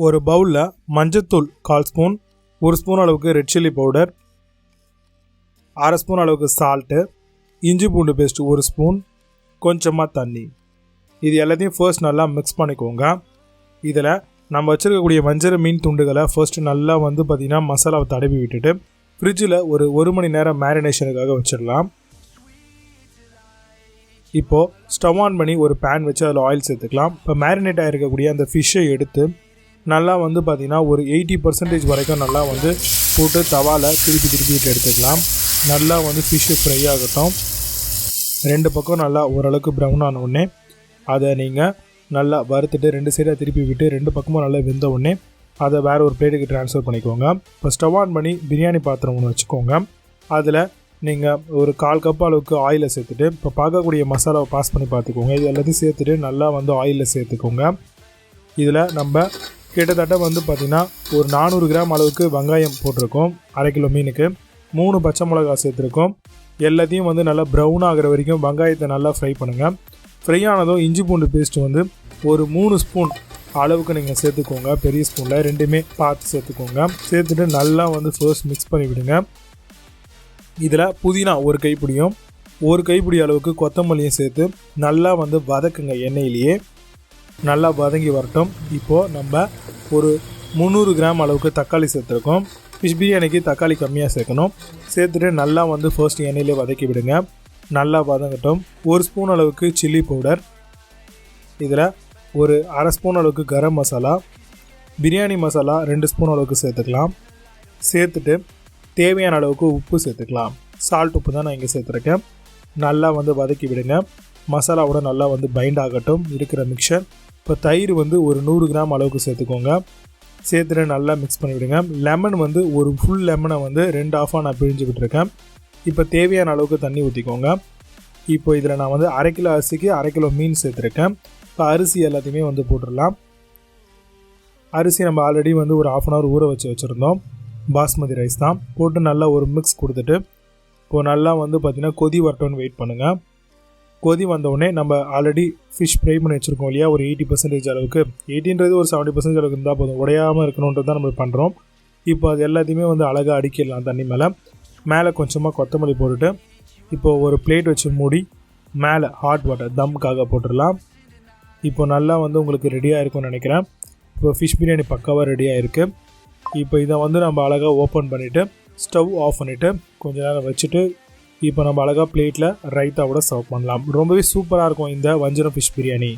ஒரு பவுலில் மஞ்சத்தூள் 1/4 ஸ்பூன், 1 ஸ்பூன் அளவுக்கு ரெட் சில்லி பவுடர், 1/2 ஸ்பூன் அளவுக்கு சால்ட்டு, இஞ்சி பூண்டு பேஸ்ட் 1 ஸ்பூன், கொஞ்சமாக தண்ணி. இது எல்லாத்தையும் ஃபர்ஸ்ட் நல்லா மிக்ஸ் பண்ணிக்கோங்க. இதில் நம்ம வச்சுருக்கக்கூடிய வஞ்சர மீன் துண்டுகளை ஃபர்ஸ்ட்டு நல்லா பார்த்திங்கன்னா மசாலாவை தடவி விட்டுட்டு ஃப்ரிட்ஜில் ஒரு 1 மணி நேரம் மேரினேஷனுக்காக வச்சிடலாம். இப்போது ஸ்டவ் ஆன் பண்ணி ஒரு பேன் வச்சு அதில் ஆயில் சேர்த்துக்கலாம். இப்போ மேரினேட் ஆகிருக்கக்கூடிய அந்த ஃபிஷ்ஷை எடுத்து நல்லா பார்த்திங்கன்னா ஒரு 80% வரைக்கும் நல்லா போட்டு தவாவில் திருப்பி விட்டு எடுத்துக்கலாம். நல்லா ஃபிஷ்ஷு ஃப்ரை ஆகட்டும். 2 பக்கம் நல்லா ஓரளவுக்கு ப்ரௌன் ஆன உடனே அதை நீங்கள் நல்லா வறுத்துட்டு 2 சைடாக திருப்பி விட்டு 2 பக்கமும் நல்லா வெந்த உடனே அதை வேறு ஒரு பிளேட்டுக்கு ட்ரான்ஸ்ஃபர் பண்ணிக்கோங்க. இப்போ ஸ்டவ் ஆன் பண்ணி பிரியாணி பாத்திரம் ஒன்று வச்சுக்கோங்க. அதில் நீங்கள் ஒரு 1/4 கப் அளவுக்கு ஆயிலை சேர்த்துட்டு இப்போ பார்க்கக்கூடிய மசாலாவை பாஸ் பண்ணி பார்த்துக்கோங்க. இது எல்லாத்தையும் சேர்த்துட்டு நல்லா ஆயிலில் சேர்த்துக்கோங்க. இதில் நம்ம கிட்டத்தட்ட பார்த்திங்கன்னா ஒரு 400 கிராம் அளவுக்கு வெங்காயம் போட்டிருக்கோம். 1/2 கிலோ மீனுக்கு 3 பச்சை மிளகா சேர்த்துருக்கோம். எல்லாத்தையும் நல்லா ப்ரௌன் ஆகிற வரைக்கும் வெங்காயத்தை நல்லா ஃப்ரை பண்ணுங்கள். ஃப்ரை ஆனதும் இஞ்சி பூண்டு பேஸ்ட்டு ஒரு 3 ஸ்பூன் அளவுக்கு நீங்கள் சேர்த்துக்கோங்க. பெரிய ஸ்பூனில் 2மே பார்த்து சேர்த்துக்கோங்க. சேர்த்துட்டு நல்லா ஃபர்ஸ்ட் மிக்ஸ் பண்ணி விடுங்க. இதில் புதினா 1 கைப்பிடியும் 1 கைப்பிடி அளவுக்கு கொத்தமல்லியும் சேர்த்து நல்லா வதக்குங்க. எண்ணெயிலேயே நல்லா வதங்கி வரட்டும். இப்போது நம்ம ஒரு 300 கிராம் அளவுக்கு தக்காளி சேர்த்துருக்கோம். ஃபிஷ் பிரியாணிக்கு தக்காளி கம்மியாக சேர்க்கணும். சேர்த்துட்டு நல்லா ஃபர்ஸ்ட் எண்ணெயிலே வதக்கி விடுங்க. நல்லா வதங்கட்டும். 1 ஸ்பூன் அளவுக்கு சில்லி பவுடர், இதில் ஒரு 1/2 ஸ்பூன் அளவுக்கு கரம் மசாலா, பிரியாணி மசாலா 2 ஸ்பூன் அளவுக்கு சேர்த்துக்கலாம். சேர்த்துட்டு தேவையான அளவுக்கு உப்பு சேர்த்துக்கலாம். சால்ட் உப்பு தான் நான் இங்கே சேர்த்துருக்கேன். நல்லா வதக்கி விடுங்க. மசாலாவோட நல்லா பைண்ட் ஆகட்டும் இருக்கிற மிக்சர். இப்போ தயிர் ஒரு 100 கிராம் அளவுக்கு சேர்த்துக்கோங்க. சேர்த்துட்டு நல்லா மிக்ஸ் பண்ணி விடுங்க. லெமன் ஒரு ஃபுல் லெமனை 2 ஆஃபாக நான் பிழிஞ்சு விட்டுருக்கேன். இப்போ தேவையான அளவுக்கு தண்ணி ஊற்றிக்கோங்க. இப்போ இதில் நான் 1/2 கிலோ அரிசிக்கு 1/2 கிலோ மீன் சேர்த்துருக்கேன். இப்போ அரிசி எல்லாத்தையுமே போட்டுடலாம். அரிசி நம்ம ஆல்ரெடி ஒரு 1/2 hour ஊற வச்சுருந்தோம். பாஸ்மதி ரைஸ் தான். போட்டு நல்லா ஒரு மிக்ஸ் கொடுத்துட்டு இப்போது நல்லா பார்த்திங்கன்னா கொதி வரட்டும்னு வெயிட் பண்ணுங்கள். கொதி வந்தவுடனே நம்ம ஆல்ரெடி ஃபிஷ் ஃப்ரை பண்ணி வச்சுருக்கோம் இல்லையா, ஒரு 80% அளவுக்கு, 80ன்றது ஒரு 70% அளவுக்கு இருந்தால் போதும். உடையாமல் இருக்கணுன்றது தான் நம்ம பண்ணுறோம். இப்போ அது எல்லாத்தையுமே அழகாக அடிக்கிடலாம். தண்ணி மேலே கொஞ்சமாக கொத்தமல்லி போட்டுட்டு இப்போது ஒரு பிளேட் வச்சு மூடி மேலே ஹாட் வாட்டர் தம்முக்காக போட்டுடலாம். இப்போ நல்லா உங்களுக்கு ரெடியாக இருக்கும்னு நினைக்கிறேன். இப்போ ஃபிஷ் பிரியாணி பக்காவாக ரெடியாக இருக்குது. இப்போ இதை நம்ம அழகாக ஓப்பன் பண்ணிவிட்டு ஸ்டவ் ஆஃப் பண்ணிவிட்டு கொஞ்சம் நேரம் வச்சுட்டு இப்போ நம்ம அழகாக பிளேட்டில் ரைத்தாவோட சர்வ் பண்ணலாம். ரொம்பவே சூப்பராக இருக்கும் இந்த வஞ்சரம் ஃபிஷ் பிரியாணி.